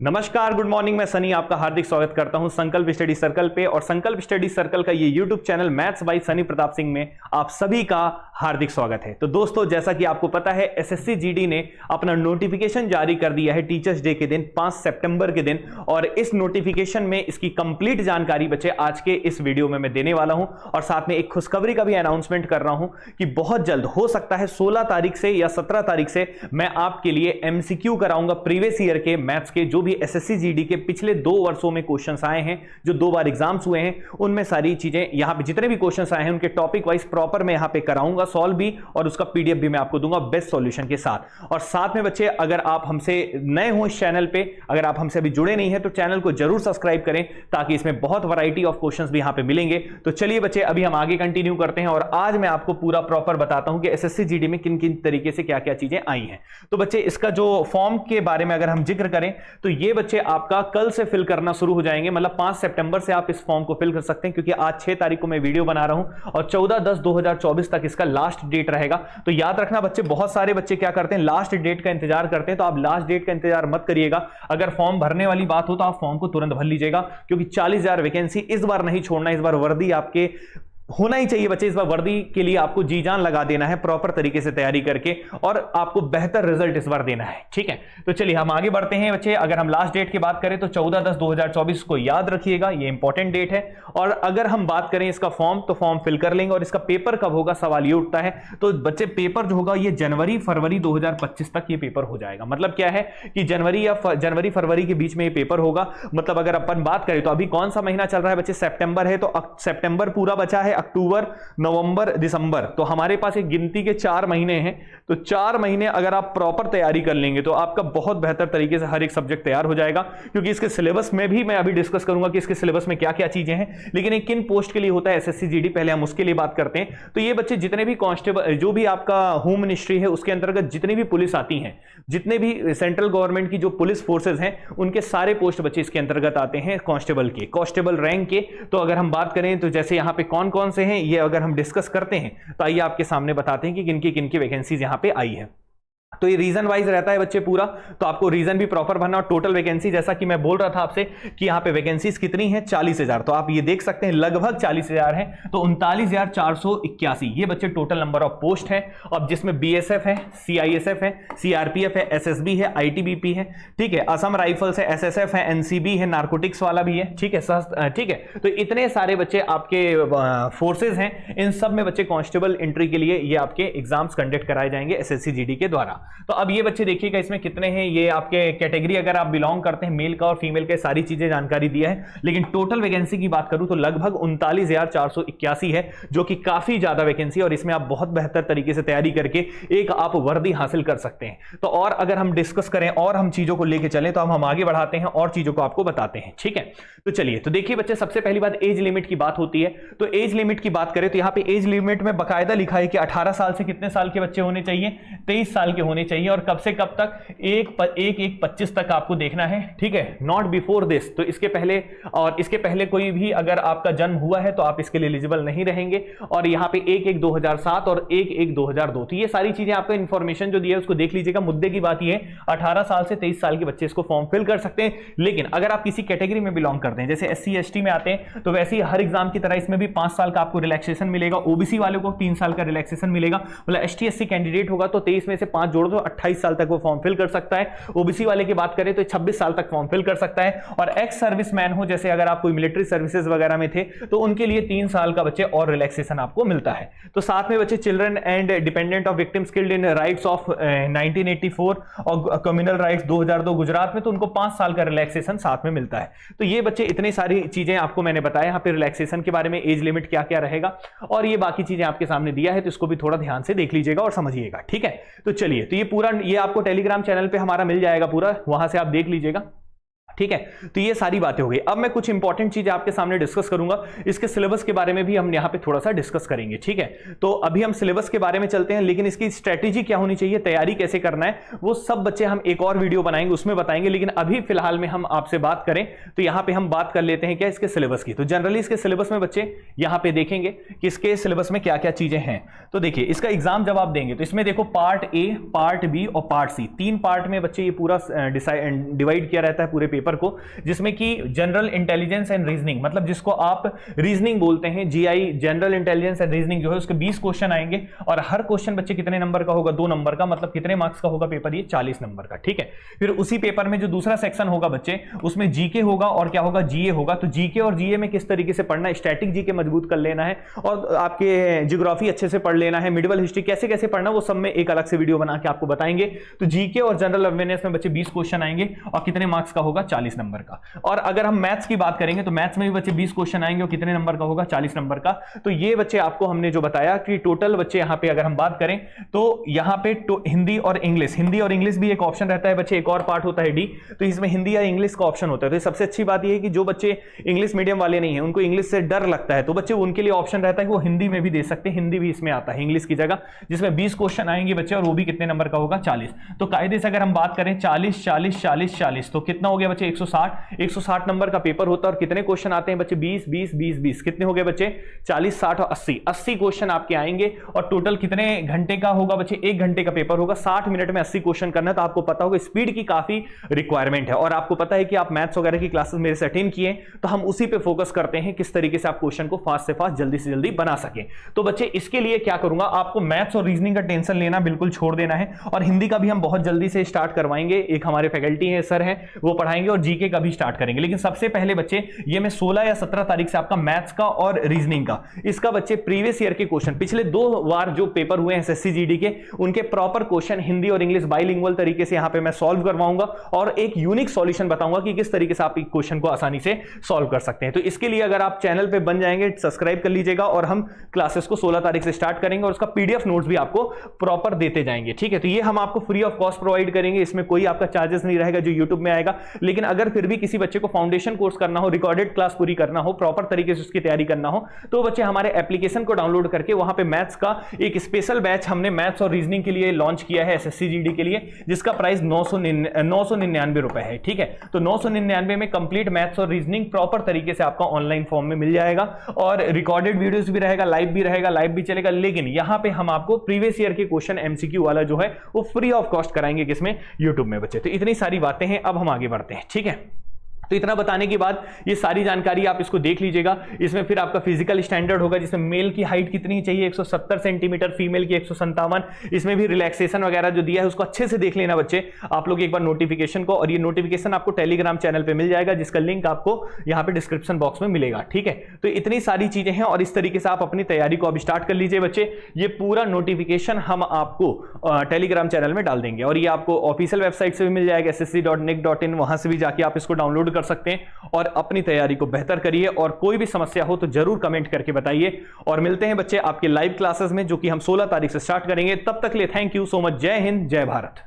नमस्कार, good morning. मैं सनी आपका हार्दिक स्वागत करता हूं संकल्प स्टडी सर्कल पे। और संकल्प स्टडी सर्कल का ये YouTube channel maths by Sunny Pratap Singh में आप सभी का हार्दिक स्वागत है। तो दोस्तों, जैसा कि आपको पता है, एसएससी जीडी ने अपना नोटिफिकेशन जारी कर दिया है टीचर्स डे के दिन, 5 सितंबर के दिन। और इस नोटिफिकेशन में इसकी कंप्लीट जानकारी बच्चे आज के इस वीडियो में मैं देने वाला हूं। और साथ में एक खुशखबरी का भी अनाउंसमेंट कर रहा हूं कि बहुत जल्द, हो सकता है 16 तारीख से या 17 तारीख से, मैं आपके लिए एमसीक्यू कराऊंगा प्रीवियस ईयर के मैथ्स के, जो भी एसएससी जीडी के पिछले 2 वर्षों में क्वेश्चंस आए हैं, जो 2 बार एग्जाम्स हुए हैं, उनमें सारी चीजें यहां पे जितने भी क्वेश्चंस आए हैं उनके टॉपिक वाइज प्रॉपर मैं यहां पे कराऊंगा सॉल्व भी, और उसका पीडीएफ भी मैं आपको दूंगा बेस्ट सॉल्यूशन के साथ। और साथ में बच्चे, अगर आप हमसे नए हो इस चैनल पे, अगर आप हमसे अभी जुड़े नहीं है तो चैनल को जरूर सब्सक्राइब करें, ताकि इसमें बहुत वैरायटी ऑफ क्वेश्चंस भी यहां पे मिलेंगे। तो चलिए बच्चे, अभी हम आगे कंटिन्यू करते हैं और आज मैं आपको पूरा प्रॉपर बताता हूं कि एसएससी जीडी में किन किन तरीके से क्या क्या चीजें आई हैं। तो बच्चे, इसका जो फॉर्म के बारे में अगर हम जिक्र करें तो ये बच्चे आपका कल से फिल करना शुरू हो जाएंगे। मतलब 5 सितंबर से आप इस फॉर्म को फिल कर सकते हैं, क्योंकि आज 6 तारीख को मैं वीडियो बना रहा हूं और 14/10/2024 तक इसका लास्ट डेट रहेगा। तो याद रखना बच्चे, बहुत सारे बच्चे क्या करते हैं, लास्ट डेट का इंतजार करते हैं। तो आप लास्ट डेट का इंतजार मत करिएगा। अगर फॉर्म भरने वाली बात हो तो आप फॉर्म को तुरंत भर लीजिएगा, क्योंकि 40,000 वैकेंसी इस बार नहीं छोड़ना। इस बार वर्दी आपके होना ही चाहिए बच्चे। इस बार वर्दी के लिए आपको जी जान लगा देना है, प्रॉपर तरीके से तैयारी करके, और आपको बेहतर रिजल्ट इस बार देना है। ठीक है, तो चलिए हम आगे बढ़ते हैं बच्चे। अगर हम लास्ट डेट की बात करें तो 14/10/2024 को याद रखिएगा, ये इंपॉर्टेंट डेट है। और अगर हम बात करें इसका फॉर्म, तो फॉर्म फिल कर लेंगे। और इसका पेपर कब होगा, सवाल ये उठता है। तो बच्चे, पेपर जो होगा ये जनवरी-फरवरी 2025 तक ये पेपर हो जाएगा। मतलब क्या है कि जनवरी-फरवरी के बीच में ये पेपर होगा। मतलब अगर अपन बात करें तो अभी कौन सा महीना चल रहा है बच्चे, सितंबर है, तो सितंबर पूरा बचा है, अक्टूबर, नवंबर, दिसंबर, तो हमारे पास एक गिनती के 4 महीने हैं। तो 4 महीने अगर आप प्रॉपर तैयारी कर लेंगे तो आपका बहुत बेहतर तरीके से हर एक सब्जेक्ट तैयार हो जाएगा। क्योंकि इसके सिलेबस में भी मैं अभी डिस्कस करूंगा कि इसके सिलेबस में क्या क्या चीजें हैं, लेकिन एक किन पोस्ट के लिए होता है एसएससी जीडी, पहले हम उसके लिए बात करते हैं। तो ये बच्चे, जितने भी कांस्टेबल, जो भी आपका होम मिनिस्ट्री है उसके अंतर्गत जितनी भी पुलिस आती हैं, जितने भी सेंट्रल गवर्नमेंट की जो पुलिस फोर्सेज हैं, उनके सारे पोस्ट बच्चे इसके अंतर्गत आते हैं कांस्टेबल के, कांस्टेबल रैंक के। तो अगर हम बात करें तो जैसे यहां पे कौन कौन से हैं, ये अगर हम डिस्कस करते हैं तो आइए आपके सामने बताते हैं कि किन की वैकेंसीज यहां पे आई है। तो ये रीजन वाइज रहता है बच्चे पूरा, तो आपको रीजन भी प्रॉपर भरना। और टोटल वैकेंसी, जैसा कि मैं बोल रहा था आपसे कि यहां पे वैकेंसीज कितनी है, 40,000। तो आप ये देख सकते हैं लगभग 40,000 है। तो 39,481 ये बच्चे टोटल नंबर ऑफ पोस्ट है। और जिसमें बीएसएफ है, सीआईएसएफ है, सीआरपीएफ है, एसएसबी है, आईटीबीपी है, ठीक है, असम राइफल्स है, एसएसएफ है, एनसीबी है, नार्कोटिक्स वाला भी है, ठीक है, ठीक है। तो इतने सारे बच्चे आपके फोर्सेज हैं। इन सब में बच्चे कांस्टेबल एंट्री के लिए ये आपके एग्जाम्स कंडक्ट कराए जाएंगे एसएससी जीडी के द्वारा। तो अब ये बच्चे देखिएगा, इसमें कितने हैं, ये आपके कैटेगरी अगर आप बिलोंग करते हैं, मेल का और फीमेल का, सारी चीजें जानकारी दिया है। लेकिन टोटल वैकेंसी की बात करूं तो लगभग 39,481 है, जो कि काफी ज्यादा वैकेंसी। और इसमें आप बहुत बेहतर तरीके से तैयारी करके एक आप वर्दी हासिल कर सकते हैं। तो और अगर हम डिस्कस करें और हम चीजों को लेकर चलें तो हम आगे बढ़ाते हैं और चीजों को आपको बताते हैं। ठीक है, तो चलिए। तो देखिए बच्चे, सबसे पहली बात एज लिमिट की बात होती है। तो एज लिमिट की बात करें तो यहां पे एज लिमिट में बकायदा लिखा है कि 18 साल से कितने साल के बच्चे होने चाहिए, 23 साल के होने चाहिए। और कब से कब तक, 1/1/25 तक आपको देखना है। ठीक है, नॉट बिफोर दिस। तो इसके पहले, और इसके पहले कोई भी अगर आपका जन्म हुआ है तो आप इसके लिए एलिजिबल नहीं रहेंगे। और यहां पे 1/1/2007 और 1/1/2002। तो ये सारी चीजें आपको इंफॉर्मेशन जो दी है उसको देख लीजिएगा। मुद्दे की बात ये, 18 साल से 23 साल के बच्चे इसको फॉर्म फिल कर सकते हैं। लेकिन अगर आप किसी कैटेगरी में बिलोंग करते हैं, जैसे SC ST में आते हैं, तो वैसे ही हर एग्जाम की तरह इसमें भी 5 साल का आपको रिलैक्सेशन मिलेगा। ओबीसी वालों को 3 साल का रिलैक्सेशन मिलेगा। मतलब ST SC कैंडिडेट होगा तो 23 में से 5 जोड़ दो, 28 साल तक वो फॉर्म फिल कर सकता है। ओबीसी वाले की बात करें तो 26 साल तक फॉर्म फिल कर सकता है। और एक्स सर्विसमैन हो, जैसे अगर आप कोई मिलिट्री सर्विसेज वगैरह में थे, तो उनके लिए 3 साल का बच्चे और रिलैक्सेशन आपको मिलता है। तो साथ में बच्चे children and dependent of victims killed in rights of 1984 और कम्युनल राइट्स 2002 गुजरात में, तो उनको 5 साल का रिलैक्सेशन साथ में मिलता है। तो ये बच्चे, इतनी सारी चीजें आपको मैंने बताया यहाँ पे रिलैक्सेशन के बारे में, एज लिमिट क्या क्या रहेगा, और ये बाकी चीजें आपके सामने दिया है। तो इसको भी थोड़ा ध्यान से देख लीजिएगा और समझिएगा। ठीक है, तो चलिए। तो ये पूरा, ये आपको टेलीग्राम चैनल पे हमारा मिल जाएगा पूरा, वहां से आप देख लीजिएगा। ठीक है। तो ये सारी बातें हो गई। अब मैं कुछ इंपॉर्टेंट चीजें आपके सामने डिस्कस करूंगा, इसके सिलेबस के बारे में भी हम यहाँ पे थोड़ा सा डिस्कस करेंगे, ठीक है। तो अभी हम सिलेबस के बारे में चलते हैं, लेकिन इसकी स्ट्रेटेजी क्या होनी चाहिए, तैयारी कैसे करना है, वो सब बच्चे हम एक और वीडियो बनाएंगे उसमें बताएंगे। लेकिन अभी फिलहाल में हम आपसे बात करें तो यहाँ पे हम बात कर लेते हैं क्या इसके सिलेबस की। तो जनरली इसके सिलेबस में बच्चे यहाँ पे देखेंगे कि इसके सिलेबस में क्या क्या चीजें हैं। तो देखिए इसका एग्जाम जब आप देंगे तो इसमें देखो पार्ट ए, पार्ट बी और पार्ट सी, 3 पार्ट में बच्चे ये पूरा डिवाइड किया रहता है पूरे पेपर को, जिसमें कि जनरल इंटेलिजेंस एंड रीजनिंग, मतलब जिसको आप रीजनिंग बोलते हैं, GI general intelligence and reasoning जो है उसके 20 क्वेश्चन आएंगे। और हर क्वेश्चन बच्चे कितने नंबर का होगा, 2 नंबर का, मतलब कितने मार्क्स का होगा पेपर, ये 40 नंबर का, ठीक है। फिर उसी पेपर में जो दूसरा सेक्शन होगा बच्चे, उसमें जीके होगा और क्या होगा, जीए होगा। तो जीके और जीए में किस तरीके से पढ़ना है, स्टैटिक जीके मजबूत कर लेना है और आपके ज्योग्राफी अच्छे से पढ़ लेना है, मिडिवल हिस्ट्री कैसे कैसे पढ़ना, वो सब में एक अलग से वीडियो बना के आपको बताएंगे। तो जीके और जनरल अवेयरनेस में बच्चे 20 क्वेश्चन आएंगे और कितने मार्क्स का होगा, 40 नंबर का। और अगर हम मैथ्स की बात करेंगे तो मैथ्स में भी बच्चे 20 क्वेश्चन आएंगे और कितने नंबर का होगा, 40 नंबर का। तो ये बच्चे आपको हमने जो बताया कि टोटल बच्चे यहाँ पे अगर हम बात करें तो यहाँ पे हिंदी और इंग्लिश भी एक ऑप्शन रहता है बच्चे, एक और पार्ट होता है डी, तो इसमें हिंदी या इंग्लिश का ऑप्शन होता है। तो सबसे अच्छी बात यह है कि जो बच्चे इंग्लिश मीडियम वाले नहीं है, उनको इंग्लिश से डर लगता है, तो बच्चे उनके लिए ऑप्शन रहता है कि वो हिंदी में भी दे सकते हैं, हिंदी भी इसमें आता है इंग्लिश की जगह, जिसमें 20 क्वेश्चन आएंगे बच्चे और वो भी कितने नंबर का होगा, 40। तो कायदे से अगर हम बात करें 40 40 40 40 तो कितना हो गया बच्चे, 160 नंबर का पेपर होता है। और कितने क्वेश्चन आते हैं बच्चे, 20 20 20 20, कितने हो गए बच्चे, 40 60 और 80 क्वेश्चन आपके आएंगे। और टोटल कितने घंटे का होगा बच्चे, 1 घंटे का पेपर होगा, 60 मिनट में 80 क्वेश्चन करना है। तो आपको पता होगा स्पीड की काफी रिक्वायरमेंट है, और आपको पता है कि आप मैथ्स वगैरह की क्लासेस मेरे से अटेंड किए, तो हम उसी पे फोकस करते हैं किस तरीके से आप क्वेश्चन को फास्ट से फास्ट जल्दी से जल्दी बना सके। तो बच्चे इसके लिए क्या करूंगा, आपको मैथ्स और रीजनिंग का टेंशन लेना बिल्कुल छोड़ देना है, और हिंदी का भी हम बहुत जल्दी से स्टार्ट करवाएंगे। एक हमारे फैकल्टी है, सर हैं, वो पढ़ाएंगे, और जीके का भी स्टार्ट करेंगे। लेकिन सबसे पहले बच्चे ये मैं 16 या 17 तारीख से आपका मैथ्स का और रीजनिंग का, इसका बच्चे प्रीवियस ईयर के क्वेश्चन, पिछले 2 बार जो पेपर हुए हैं एसएससी जीडी के, उनके प्रॉपर क्वेश्चन हिंदी और इंग्लिश बाइलिंगुअल तरीके से यहां पे मैं सॉल्व करवाऊंगा, और एक यूनिक सॉल्यूशन बताऊंगा कि किस तरीके से आप एक क्वेश्चन को आसानी से सॉल्व कर सकते हैं। तो इसके लिए अगर आप चैनल पे बन जाएंगे, सब्सक्राइब कर लीजिएगा, और हम क्लासेस को 16 तारीख से स्टार्ट करेंगे, और उसका पीडीएफ नोट्स भी आपको प्रॉपर देते जाएंगे, ठीक है। तो ये हम आपको फ्री ऑफ कॉस्ट प्रोवाइड करेंगे, इसमें कोई आपका चार्जेस नहीं रहेगा जो यूट्यूब में आएगा। लेकिन अगर फिर भी किसी बच्चे को फाउंडेशन कोर्स करना हो, रिकॉर्डेड क्लास पूरी करना हो, प्रॉपर तरीके से उसकी तैयारी करना हो, तो बच्चे हमारे एप्लीकेशन को डाउनलोड करके वहां पे मैथ्स का एक स्पेशल बैच हमने मैथ्स और रीजनिंग के लिए लॉन्च किया है एसएससी जीडी के लिए, जिसका प्राइस 999 रुपए है, ठीक है। तो 999 में कंप्लीट मैथ्स और रीजनिंग प्रॉपर तरीके से आपका ऑनलाइन फॉर्म में मिल जाएगा, और रिकॉर्डेड वीडियोस भी रहेगा, लाइव भी रहेगा, लाइव भी चलेगा। लेकिन यहां पे हम आपको प्रीवियस ईयर के क्वेश्चन एमसीक्यू वाला जो है वो फ्री ऑफ कॉस्ट कराएंगे, किसमें, यूट्यूब में बच्चे। तो इतनी सारी बातें हैं, अब हम आगे बढ़ते हैं, ठीक है। तो इतना बताने के बाद ये सारी जानकारी आप इसको देख लीजिएगा। इसमें फिर आपका फिजिकल स्टैंडर्ड होगा, जिसमें मेल की हाइट कितनी चाहिए, 170 सेंटीमीटर, फीमेल की 157। इसमें भी रिलैक्सेशन वगैरह जो दिया है उसको अच्छे से देख लेना बच्चे आप लोग एक बार नोटिफिकेशन को, और ये नोटिफिकेशन आपको टेलीग्राम चैनल पे मिल जाएगा, जिसका लिंक आपको यहाँ पे डिस्क्रिप्शन बॉक्स में मिलेगा, ठीक है। तो इतनी सारी चीजें हैं, और इस तरीके से आप अपनी तैयारी को अब स्टार्ट कर लीजिए बच्चे। ये पूरा नोटिफिकेशन हम आपको टेलीग्राम चैनल में डाल देंगे, और ये आपको ऑफिशियल वेबसाइट से भी मिल जाएगा, ssc.nic.in, वहां से भी जाके आप इसको डाउनलोड कर सकते हैं। और अपनी तैयारी को बेहतर करिए, और कोई भी समस्या हो तो जरूर कमेंट करके बताइए। और मिलते हैं बच्चे आपके लाइव क्लासेस में, जो कि हम 16 तारीख से स्टार्ट करेंगे। तब तक के लिए थैंक यू सो मच। जय हिंद, जय भारत।